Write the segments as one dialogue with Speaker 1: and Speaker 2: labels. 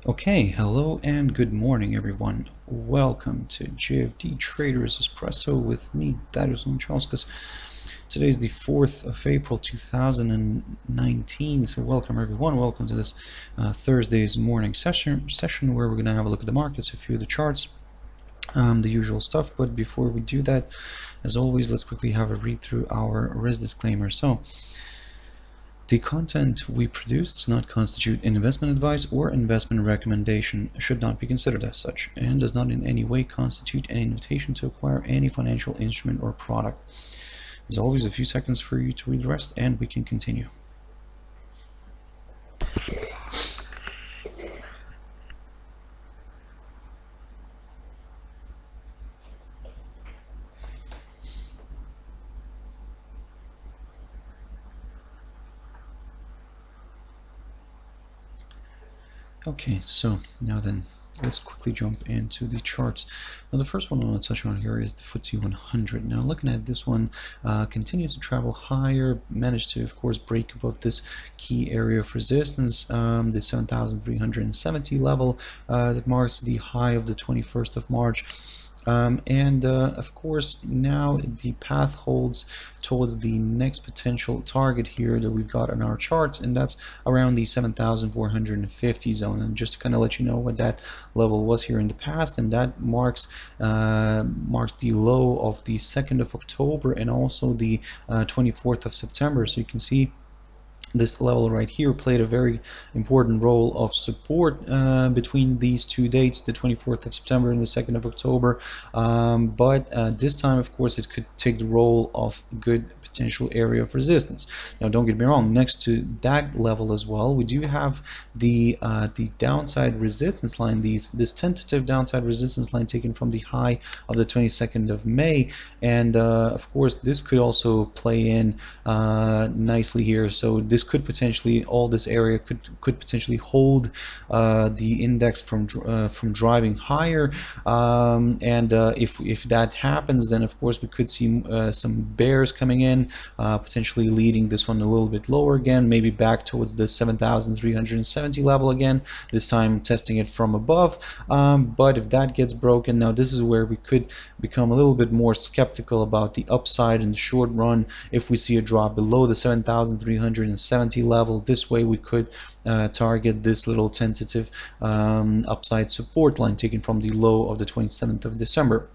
Speaker 1: Okay, hello and good morning everyone. Welcome to JFD Traders Espresso with me, Darius Anucauskas. Today is the 4th of April 2019, so welcome everyone. Welcome to this Thursday's morning session where we're going to have a look at the markets, a few of the charts, the usual stuff. But before we do that, as always, let's quickly have a read through our risk disclaimer. So, the content we produce does not constitute investment advice or investment recommendation, should not be considered as such, and does not in any way constitute an invitation to acquire any financial instrument or product. There's always a few seconds for you to read the rest, and we can continue. Okay, so now then, let's quickly jump into the charts. Now the first one I want to touch on here is the FTSE100. Now looking at this one, continues to travel higher, managed to of course break above this key area of resistance, the 7,370 level that marks the high of the 21st of March. Of course now the path holds towards the next potential target here that we've got on our charts, and that's around the 7,450 zone. And just to kind of let you know what that level was here in the past, and that marks the low of the 2nd of October and also the 24th of September. So you can see this level right here played a very important role of support between these two dates, the 24th of September and the 2nd of October. But this time, of course, it could take the role of good potential area of resistance. Now, don't get me wrong, next to that level as well, we do have the downside resistance line, this tentative downside resistance line taken from the high of the 22nd of May. And of course, this could also play in nicely here. So this could potentially, all this area could potentially hold the index from driving higher. If that happens, then of course we could see some bears coming in, potentially leading this one a little bit lower again, maybe back towards the 7,370 level again, this time testing it from above. But if that gets broken, now this is where we could become a little bit more skeptical about the upside in the short run. If we see a drop below the 7,370 level, this way we could target this little tentative upside support line taken from the low of the 27th of December.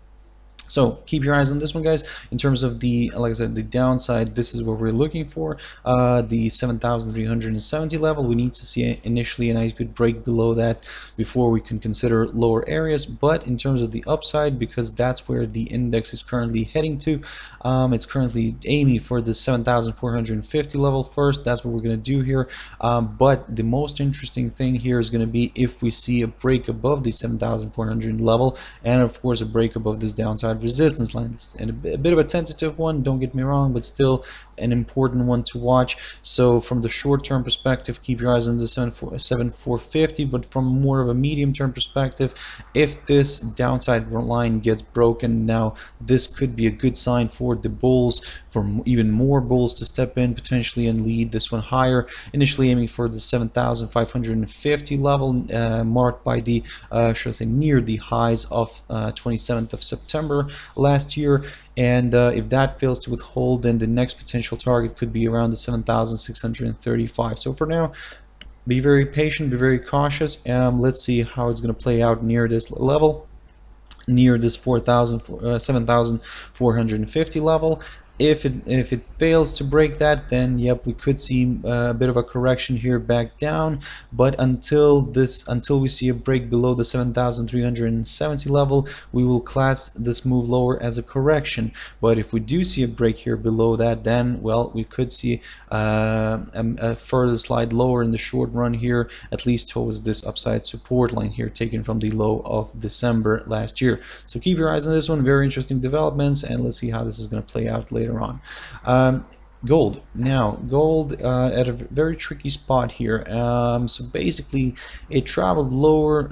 Speaker 1: So keep your eyes on this one, guys. In terms of the, like I said, the downside, this is what we're looking for, the 7,370 level. We need to see initially a nice good break below that before we can consider lower areas. But in terms of the upside, because that's where the index is currently heading to, it's currently aiming for the 7,450 level first. That's what we're going to do here. But the most interesting thing here is going to be if we see a break above the 7,400 level, and of course a break above this downside resistance lines, and a bit of a tentative one, don't get me wrong, but still an important one to watch. So from the short-term perspective, keep your eyes on the 7,450, but from more of a medium-term perspective, if this downside line gets broken, now this could be a good sign for the bulls, for even more bulls to step in potentially and lead this one higher, initially aiming for the 7,550 level, marked by the should I say near the highs of 27th of September last year. And if that fails to withhold, then the next potential target could be around the 7,635. So for now, be very patient, be very cautious. Let's see how it's going to play out near this level, near this 7,450 level. If it fails to break that, then yep, we could see a bit of a correction here back down. But until we see a break below the 7,370 level, we will class this move lower as a correction. But if we do see a break here below that, then well, we could see a further slide lower in the short run here, at least towards this upside support line here taken from the low of December last year. So keep your eyes on this one. Very interesting developments, and let's see how this is going to play out later on. Gold. Now, gold at a very tricky spot here. So basically, it traveled lower.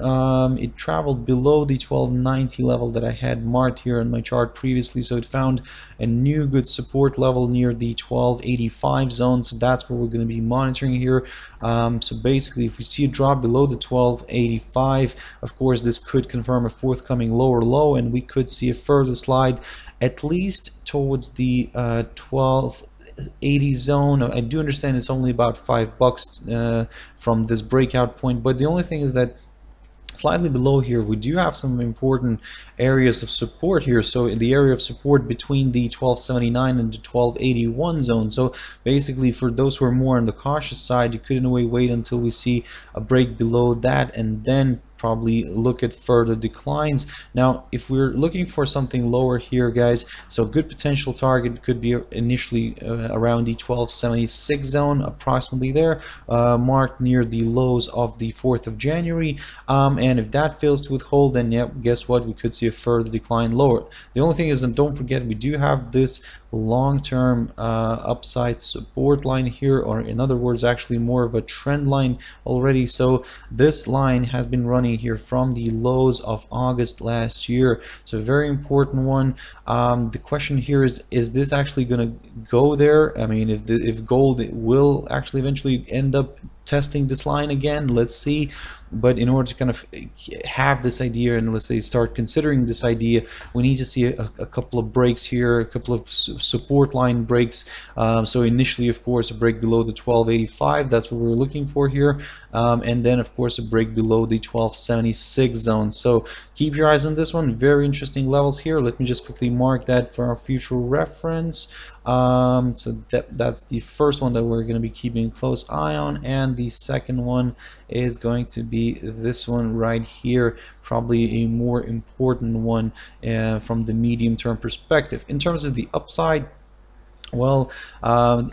Speaker 1: It traveled below the 1290 level that I had marked here on my chart previously. So it found a new good support level near the 1285 zone. So that's what we're going to be monitoring here. So basically, if we see a drop below the 1285, of course, this could confirm a forthcoming lower low, and we could see a further slide, at least towards the 1280 zone. I do understand it's only about $5 from this breakout point, but the only thing is that slightly below here we do have some important areas of support here. So in the area of support between the 1279 and the 1281 zone. So basically, for those who are more on the cautious side, you could in a way wait until we see a break below that and then probably look at further declines. Now, if we're looking for something lower here, guys, so good potential target could be initially around the 1276 zone, approximately there, marked near the lows of the 4th of January. And if that fails to withhold, then yeah, guess what? We could see a further decline lower. The only thing is that don't forget, we do have this long-term upside support line here, or in other words, actually more of a trend line already. So this line has been running here from the lows of August last year. So a very important one. The question here is this actually going to go there? I mean, if gold will actually eventually end up testing this line again, let's see. But in order to kind of have this idea and let's say start considering this idea, we need to see a couple of breaks here, a couple of support line breaks. So initially, of course, a break below the 1285, that's what we're looking for here, and then of course a break below the 1276 zone. So keep your eyes on this one. Very interesting levels here. Let me just quickly mark that for our future reference. So that's the first one that we're going to be keeping a close eye on, and the second one is going to be this one right here, probably a more important one from the medium term perspective. In terms of the upside, well,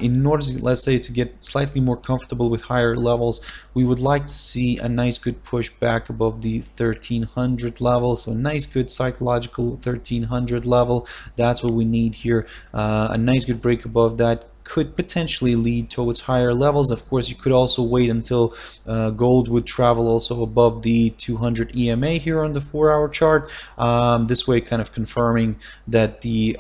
Speaker 1: in order to, let's say, to get slightly more comfortable with higher levels, we would like to see a nice good push back above the 1300 level. So a nice good psychological 1300 level, that's what we need here. A nice good break above that could potentially lead towards higher levels. Of course, you could also wait until gold would travel also above the 200 EMA here on the 4-hour chart. This way, kind of confirming that the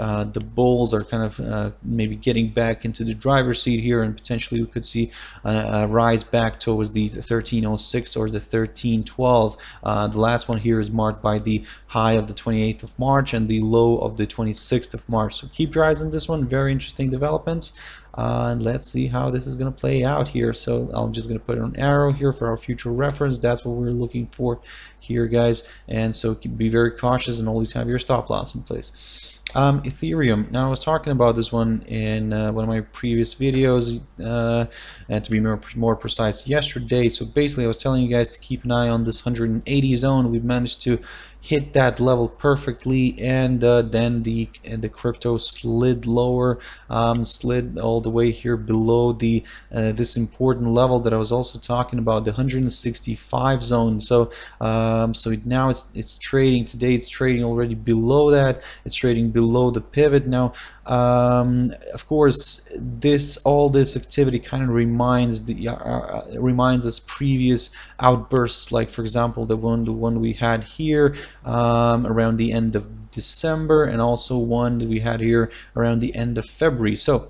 Speaker 1: bulls are kind of maybe getting back into the driver's seat here, and potentially we could see a rise back towards the 1306 or the 1312. The last one here is marked by the high of the 28th of March and the low of the 26th of March. So keep your eyes on this one. Very interesting developments. And let's see how this is going to play out here. So I'm just going to put an arrow here for our future reference. That's what we're looking for here, guys. And so be very cautious and always have your stop loss in place. Ethereum. Now, I was talking about this one in one of my previous videos, and to be more precise, yesterday. So basically, I was telling you guys to keep an eye on this 180 zone. We've managed to hit that level perfectly, and then the crypto slid lower, slid all the way here below the this important level that I was also talking about, the 165 zone. So so now it's trading today. It's trading already below that. It's trading below the pivot now. Of course, all this activity kind of reminds us previous outbursts, like for example the one we had here around the end of December, and also one that we had here around the end of February. So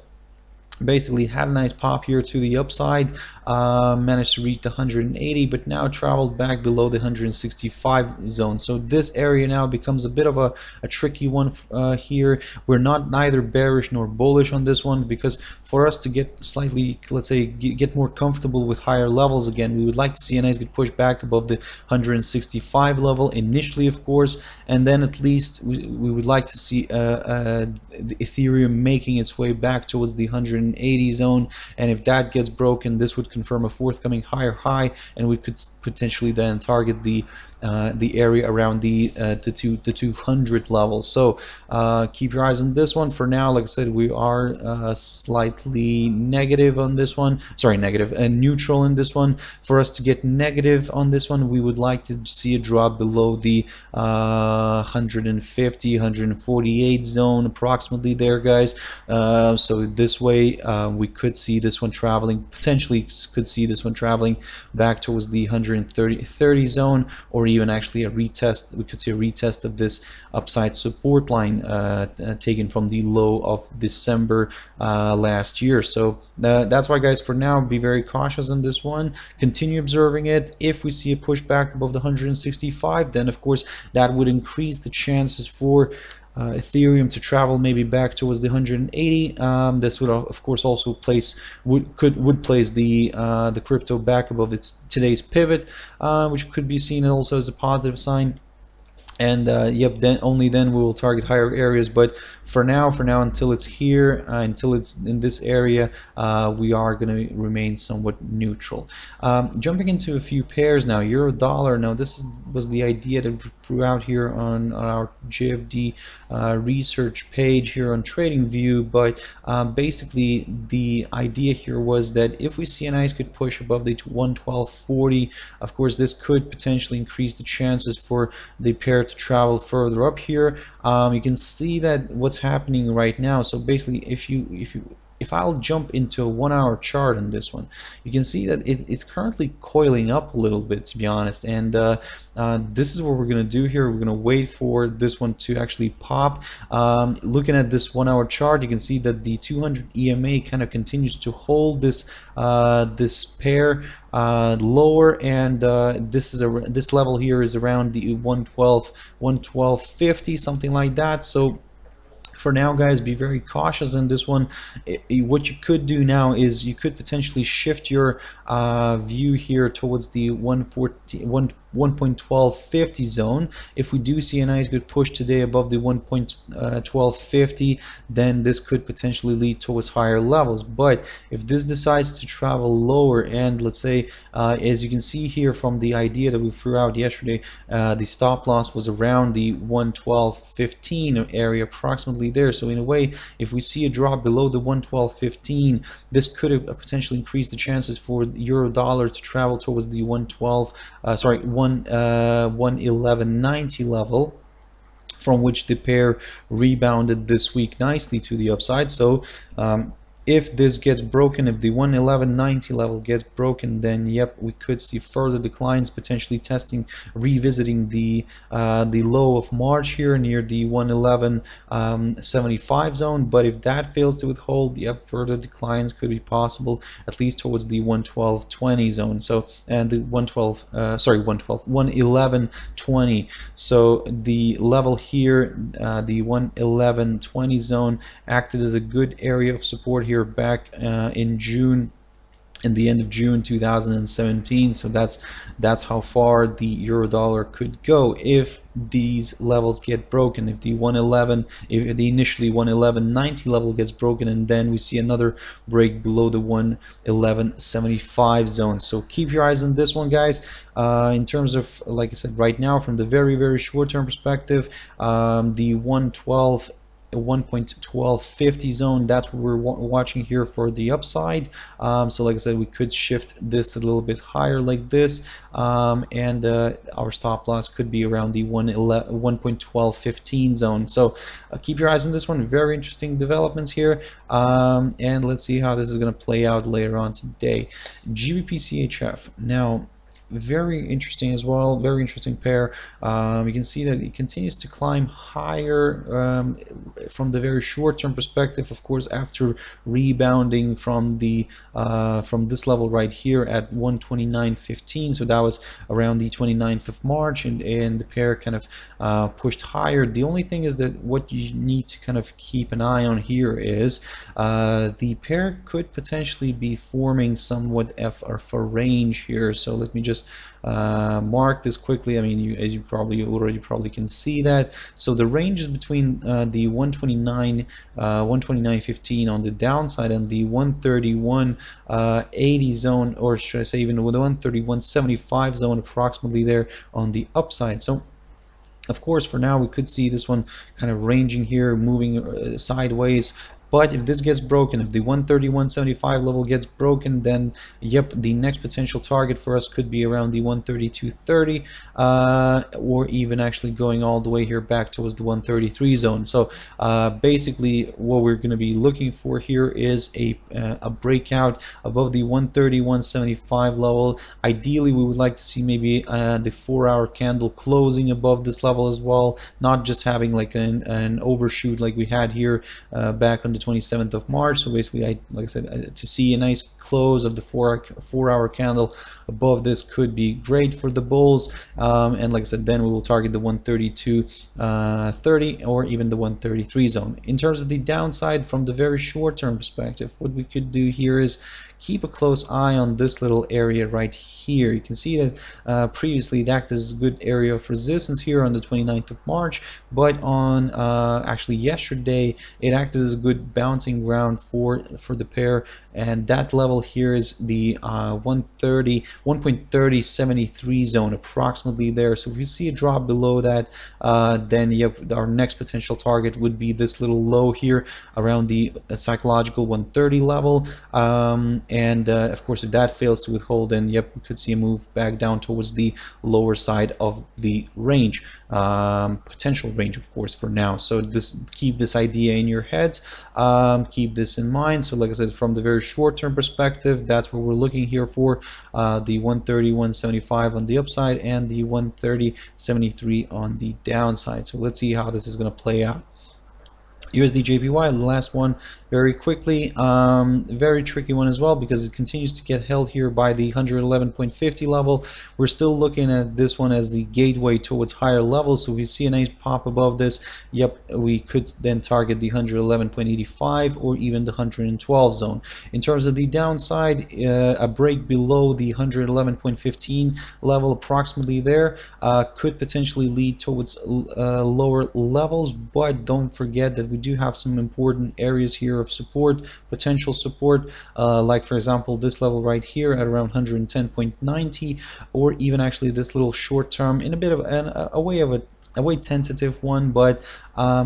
Speaker 1: basically had a nice pop here to the upside, managed to reach the 180, but now traveled back below the 165 zone. So this area now becomes a bit of a tricky one here. We're neither bearish nor bullish on this one, because for us to get slightly, let's say, get more comfortable with higher levels again, we would like to see a nice good push back above the 165 level initially, of course, and then at least we would like to see the Ethereum making its way back towards the 180 zone, and if that gets broken, this would confirm a forthcoming higher high, and we could potentially then target the area around the 200 levels. So keep your eyes on this one. For now, like I said, we are slightly negative on this one. Sorry, negative and neutral in this one. For us to get negative on this one, we would like to see a drop below the 150, 148 zone, approximately there, guys. So this way we could see this one traveling, potentially could see this one traveling back towards the 130 zone, or even actually a retest. We could see a retest of this upside support line taken from the low of December last year. So that's why, guys, for now, be very cautious on this one. Continue observing it. If we see a pushback above the 165, then of course that would increase the chances for Ethereum to travel maybe back towards the 180. This would of course also would place the crypto back above its today's pivot, which could be seen also as a positive sign. And yep, then only then we will target higher areas. But for now, until it's here, until it's in this area, we are going to remain somewhat neutral. Jumping into a few pairs now. Euro dollar. Now this was the idea that we threw out here on our JFD research page here on TradingView. But basically the idea here was that if we see a nice good push above the 112.40, of course this could potentially increase the chances for the pair to travel further up here. You can see that what's happening right now. So basically, if I'll jump into a 1 hour chart on this one, you can see that it's currently coiling up a little bit, to be honest. And this is what we're going to do here. We're going to wait for this one to actually pop. Looking at this 1 hour chart, you can see that the 200 EMA kind of continues to hold this this pair lower, and this level here is around the 112.50, something like that. So for now, guys, be very cautious on this one. What you could do now is you could potentially shift your view here towards the 1.1250 zone. If we do see a nice good push today above the 1.1250, then this could potentially lead towards higher levels. But if this decides to travel lower, and let's say as you can see here from the idea that we threw out yesterday, the stop loss was around the 112.15 area, approximately there. So in a way, if we see a drop below the 112.15, this could potentially increase the chances for the euro dollar to travel towards the 111.90 level, from which the pair rebounded this week nicely to the upside. So if this gets broken, if the 111.90 level gets broken, then yep, we could see further declines, potentially revisiting the low of March here near the 111.75 zone. But if that fails to withhold, yep, further declines could be possible, at least towards the 112.20 zone. So, and the 111.20. So the level here, the 111.20 zone, acted as a good area of support here back in June, in the end of June 2017. So that's how far the euro dollar could go if these levels get broken. If the initially 111.90 level gets broken, and then we see another break below the 111.75 zone. So keep your eyes on this one, guys. In terms of, like I said, right now, from the very short-term perspective, the 1.1250 zone, that's what we're watching here for the upside. So like I said, we could shift this a little bit higher like this, and our stop loss could be around the 1.1215 zone. So keep your eyes on this one. Very interesting developments here, and let's see how this is going to play out later on today. GBPCHF now, very interesting as well, very interesting pair. You can see that it continues to climb higher from the very short-term perspective, of course, after rebounding from the from this level right here at 129.15. So that was around the 29th of March, and the pair kind of pushed higher. The only thing is that what you need to kind of keep an eye on here is the pair could potentially be forming somewhat of a range here. So let me just just mark this quickly. I mean, as you probably can see that. So the range is between the 129.15 on the downside and the 131.80 zone, or should I say even with the 131.75 zone approximately there on the upside. So of course, for now, we could see this one kind of ranging here, moving sideways. But if this gets broken, if the 131.75 level gets broken, then yep, the next potential target for us could be around the 132.30, or even actually going all the way here back towards the 133 zone. So basically, what we're going to be looking for here is a breakout above the 131.75 level. Ideally, we would like to see maybe the 4-hour candle closing above this level as well, not just having like an overshoot like we had here back on the 27th of March. So basically, like I said, to see a nice close of the 4-hour candle above this could be great for the bulls, and like I said, then we will target the 132.30 or even the 133 zone. In terms of the downside, from the very short-term perspective, what we could do here is keep a close eye on this little area right here. You can see that previously it acted as a good area of resistance here on the 29th of March, but on actually yesterday it acted as a good bouncing ground for the pair, and that level here is the 1.3073 zone approximately there. So if you see a drop below that, then yep, our next potential target would be this little low here around the psychological 130 level, and of course, if that fails to withhold, then yep, we could see a move back down towards the lower side of the range, potential range, of course, for now. So keep this idea in your head, keep this in mind. So like I said, from the very short-term perspective, that's what we're looking here for, the 131.75 on the upside and the 130.73 on the downside. So let's see how this is going to play out. USDJPY, the last one, very quickly, very tricky one as well, because it continues to get held here by the 111.50 level. We're still looking at this one as the gateway towards higher levels. So if we see a nice pop above this, yep, we could then target the 111.85 or even the 112 zone. In terms of the downside, a break below the 111.15 level approximately there could potentially lead towards lower levels, but don't forget that we do have some important areas here of support, potential support, like for example this level right here at around 110.90, or even actually this little short term in a bit of a way tentative one, but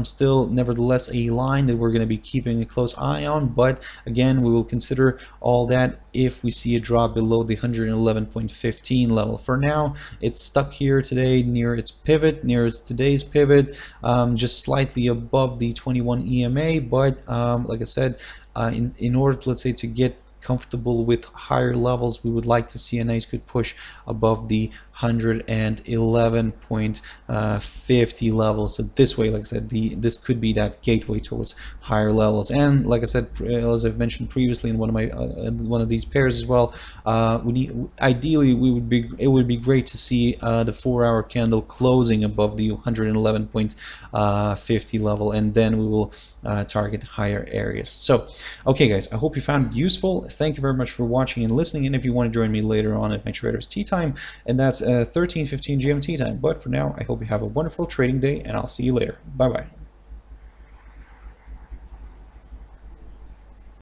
Speaker 1: still nevertheless a line that we're going to be keeping a close eye on. But again, we will consider all that if we see a drop below the 111.15 level. For now, it's stuck here today near its pivot, near today's pivot, just slightly above the 21 EMA. But like I said, in order to, let's say, to get comfortable with higher levels, we would like to see a nice good push above the 111.50 level. So this way, like I said, this could be that gateway towards higher levels. And like I said, as I've mentioned previously in one of these pairs as well, ideally it would be great to see the 4-hour candle closing above the 111.50 level, and then we will target higher areas. So okay guys, I hope you found it useful. Thank you very much for watching and listening, and if you want to join me later on at my Trader's Tea Time, and that's 13:15 GMT time. But for now, I hope you have a wonderful trading day, and I'll see you later. Bye bye.